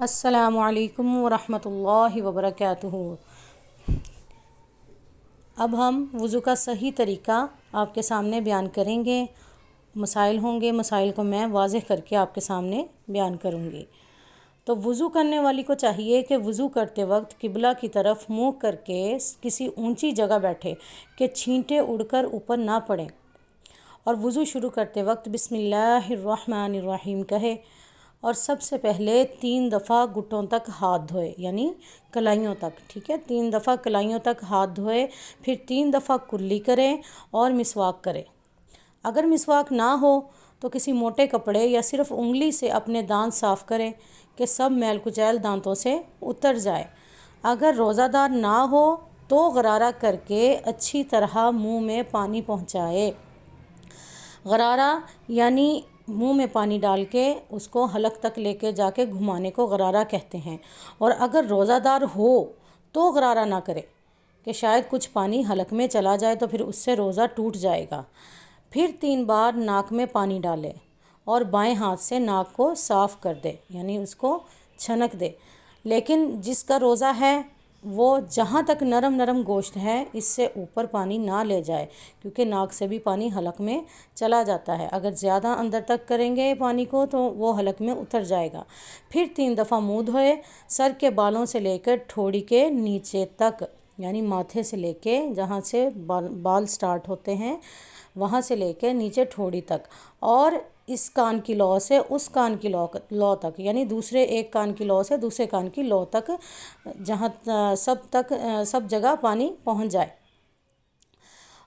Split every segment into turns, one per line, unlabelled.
السلام علیکم ورحمۃ اللہ وبرکاتہ۔ اب ہم وضو کا صحیح طریقہ آپ کے سامنے بیان کریں گے۔ مسائل ہوں گے، مسائل کو میں واضح کر کے آپ کے سامنے بیان کروں گی۔ تو وضو کرنے والی کو چاہیے کہ وضو کرتے وقت قبلہ کی طرف منہ کر کے کسی اونچی جگہ بیٹھے کہ چھینٹے اڑ کر اوپر نہ پڑیں، اور وضو شروع کرتے وقت بسم اللہ الرحمن الرحیم کہے، اور سب سے پہلے 3 دفعہ گھٹوں تک ہاتھ دھوئے، یعنی کلائیوں تک، ٹھیک ہے، 3 دفعہ کلائیوں تک ہاتھ دھوئے، پھر 3 دفعہ کلی کریں اور مسواک کرے۔ اگر مسواک نہ ہو تو کسی موٹے کپڑے یا صرف انگلی سے اپنے دانت صاف کرے کہ سب میل کچیل دانتوں سے اتر جائے۔ اگر روزہ دار نہ ہو تو غرارہ کر کے اچھی طرح منہ میں پانی پہنچائے۔ غرارہ یعنی منہ میں پانی ڈال کے اس کو حلق تک لے کے جا کے گھمانے کو غرارہ کہتے ہیں۔ اور اگر روزہ دار ہو تو غرارہ نہ کرے کہ شاید کچھ پانی حلق میں چلا جائے تو پھر اس سے روزہ ٹوٹ جائے گا۔ پھر 3 بار ناک میں پانی ڈالے اور بائیں ہاتھ سے ناک کو صاف کر دے، یعنی اس کو چھنک دے۔ لیکن جس کا روزہ ہے وہ جہاں تک نرم نرم گوشت ہے اس سے اوپر پانی نہ لے جائے، کیونکہ ناک سے بھی پانی حلق میں چلا جاتا ہے۔ اگر زیادہ اندر تک کریں گے پانی کو تو وہ حلق میں اتر جائے گا۔ پھر 3 دفعہ منہ دھوئے، سر کے بالوں سے لے کر ٹھوڑی کے نیچے تک، یعنی ماتھے سے لے کے جہاں سے بال سٹارٹ ہوتے ہیں وہاں سے لے کے نیچے ٹھوڑی تک، اور اس کان کی لو سے اس کان کی لو تک، یعنی دوسرے ایک کان کی لو سے دوسرے کان کی لو تک، جہاں سب جگہ پانی پہنچ جائے،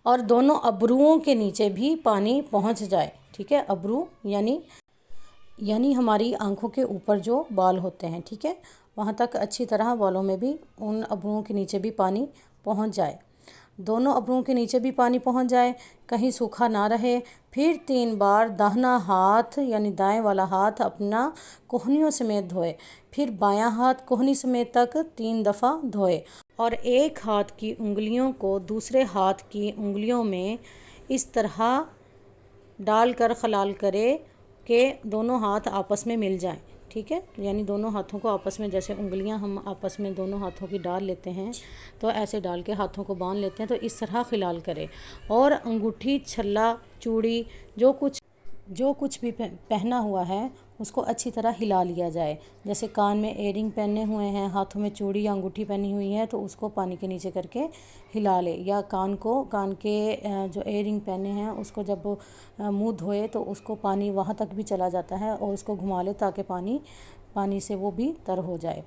اور دونوں ابروؤں کے نیچے بھی پانی پہنچ جائے، ٹھیک ہے۔ ابرو یعنی ہماری آنکھوں کے اوپر جو بال ہوتے ہیں، ٹھیک ہے، وہاں تک اچھی طرح بالوں میں بھی ان ابروؤں کے نیچے بھی پانی پہنچ جائے، دونوں ابروؤں کے نیچے بھی پانی پہنچ جائے، کہیں سوکھا نہ رہے۔ پھر 3 بار داہنا ہاتھ یعنی دائیں والا ہاتھ اپنا کوہنیوں سمیت دھوئے، پھر بایاں ہاتھ کوہنی سمیت تک 3 دفعہ دھوئے، اور ایک ہاتھ کی انگلیوں کو دوسرے ہاتھ کی انگلیوں میں اس طرح ڈال کر خلال کرے کہ دونوں ہاتھ آپس میں مل جائیں، ٹھیک ہے، یعنی دونوں ہاتھوں کو آپس میں، جیسے انگلیاں ہم آپس میں دونوں ہاتھوں کی ڈال لیتے ہیں تو ایسے ڈال کے ہاتھوں کو باندھ لیتے ہیں، تو اس طرح خلال کرے، اور انگوٹھی، چھلا، چوڑی، جو کچھ بھی پہنا ہوا ہے اس کو اچھی طرح ہلا لیا جائے۔ جیسے کان میں ایئرنگ پہنے ہوئے ہیں، ہاتھوں میں چوڑی یا انگوٹھی پہنی ہوئی ہے تو اس کو پانی کے نیچے کر کے ہلا لے، یا کان کے جو ایئرنگ پہنے ہیں اس کو جب منہ دھوئے تو اس کو پانی وہاں تک بھی چلا جاتا ہے، اور اس کو گھما لے تاکہ پانی سے وہ بھی تر ہو جائے۔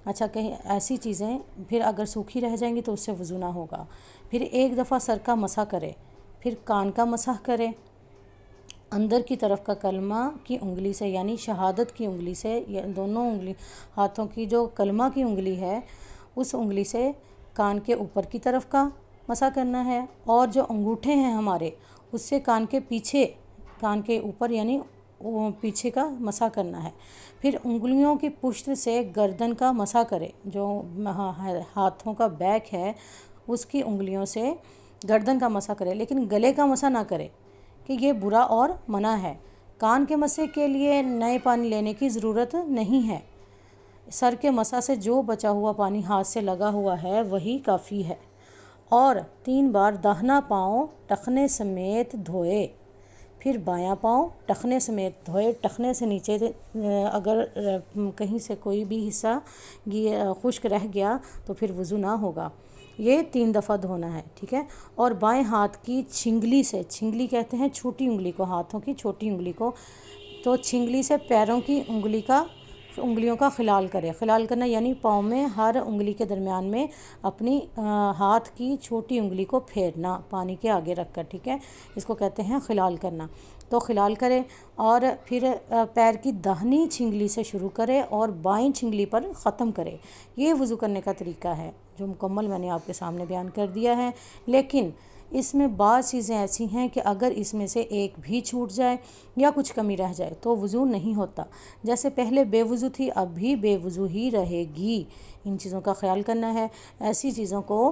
اچھا، کہیں ایسی چیزیں پھر اگر سوکھی رہ جائیں گی تو اس سے وضو نہ ہوگا۔ پھر 1 دفعہ سر کا مسح کرے، پھر کان کا مسح کرے، اندر کی طرف کا کلمہ کی انگلی سے یعنی شہادت کی انگلی سے، دونوں ہاتھوں کی جو کلمہ کی انگلی ہے اس انگلی سے کان کے اوپر کی طرف کا مسح کرنا ہے، اور جو انگوٹھے ہیں ہمارے اس سے کان کے پیچھے، کان کے اوپر یعنی پیچھے کا مسح کرنا ہے۔ پھر انگلیوں کی پشت سے گردن کا مسح کرے، جو ہاتھوں کا بیک ہے اس کی انگلیوں سے گردن کا مسح کرے، لیکن گلے کا مسح نہ کرے کہ یہ برا اور منع ہے۔ کان کے مسح کے لیے نئے پانی لینے کی ضرورت نہیں ہے، سر کے مسح سے جو بچا ہوا پانی ہاتھ سے لگا ہوا ہے وہی کافی ہے۔ اور 3 بار داہنا پاؤں ٹخنے سمیت دھوئے، پھر بایاں پاؤں ٹخنے سمیت دھوئے، ٹخنے سے نیچے اگر کہیں سے کوئی بھی حصہ خشک رہ گیا تو پھر وضو نہ ہوگا۔ یہ 3 دفعہ دھونا ہے، ٹھیک ہے۔ اور بائیں ہاتھ کی چھنگلی سے، چھنگلی کہتے ہیں چھوٹی انگلی کو، ہاتھوں کی چھوٹی انگلی کو، تو چھنگلی سے پیروں کی انگلیوں کا خلال کرے۔ خلال کرنا یعنی پاؤں میں ہر انگلی کے درمیان میں اپنی ہاتھ کی چھوٹی انگلی کو پھیرنا پانی کے آگے رکھ کر، ٹھیک ہے، اس کو کہتے ہیں خلال کرنا۔ تو خلال کرے، اور پھر پیر کی داہنی چھنگلی سے شروع کرے اور بائیں چھنگلی پر ختم کرے۔ یہ وضو کرنے کا طریقہ ہے جو مکمل میں نے آپ کے سامنے بیان کر دیا ہے، لیکن اس میں بعض چیزیں ایسی ہیں کہ اگر اس میں سے ایک بھی چھوٹ جائے یا کچھ کمی رہ جائے تو وضو نہیں ہوتا۔ جیسے پہلے بے وضو تھی اب بھی بے وضو ہی رہے گی، ان چیزوں کا خیال کرنا ہے۔ ایسی چیزوں کو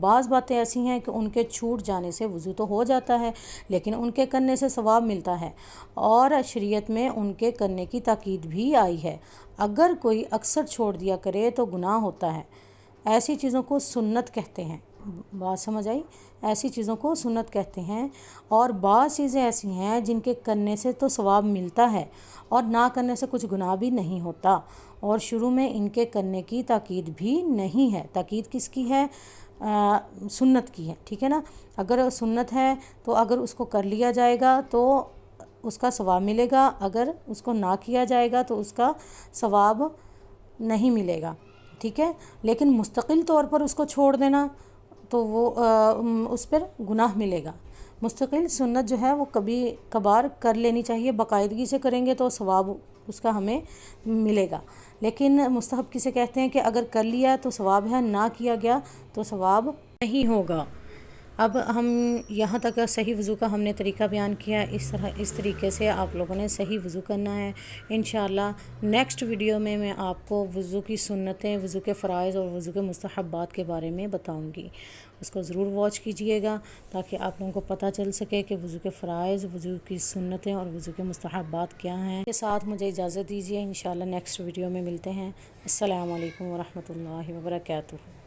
بعض باتیں ایسی ہیں کہ ان کے چھوٹ جانے سے وضو تو ہو جاتا ہے لیکن ان کے کرنے سے ثواب ملتا ہے، اور شریعت میں ان کے کرنے کی تاکید بھی آئی ہے۔ اگر کوئی اکثر چھوڑ دیا کرے تو گناہ ہوتا ہے۔ ایسی چیزوں کو سنت کہتے ہیں، بات سمجھ آئی؟ ایسی چیزوں کو سنت کہتے ہیں، اور بعض چیزیں ایسی ہیں جن کے کرنے سے تو ثواب ملتا ہے اور نہ کرنے سے کچھ گناہ بھی نہیں ہوتا، اور شروع میں ان کے کرنے کی تاکید بھی نہیں ہے۔ تاکید کس کی ہے؟ سنت کی ہے، ٹھیک ہے نا۔ اگر سنت ہے تو اگر اس کو کر لیا جائے گا تو اس کا ثواب ملے گا، اگر اس کو نہ کیا جائے گا تو اس کا ثواب نہیں ملے گا، ٹھیک ہے۔ لیکن مستقل طور پر اس کو چھوڑ دینا تو وہ اس پر گناہ ملے گا۔ مستقل سنت جو ہے وہ کبھی کبھار کر لینی چاہیے، باقاعدگی سے کریں گے تو ثواب اس کا ہمیں ملے گا۔ لیکن مستحب کسے کہتے ہیں کہ اگر کر لیا تو ثواب ہے، نہ کیا گیا تو ثواب نہیں ہوگا۔ اب ہم یہاں تک صحیح وضو کا ہم نے طریقہ بیان کیا، اس طریقے سے آپ لوگوں نے صحیح وضو کرنا ہے۔ انشاءاللہ نیکسٹ ویڈیو میں آپ کو وضو کی سنتیں، وضو کے فرائض اور وضو کے مستحبات کے بارے میں بتاؤں گی، اس کو ضرور واچ کیجئے گا تاکہ آپ لوگوں کو پتہ چل سکے کہ وضو کے فرائض، وضو کی سنتیں اور وضو کے مستحبات کیا ہیں۔ کے ساتھ مجھے اجازت دیجیے، انشاءاللہ نیکسٹ ویڈیو میں ملتے ہیں۔ السلام علیکم ورحمۃ اللہ وبرکاتہ۔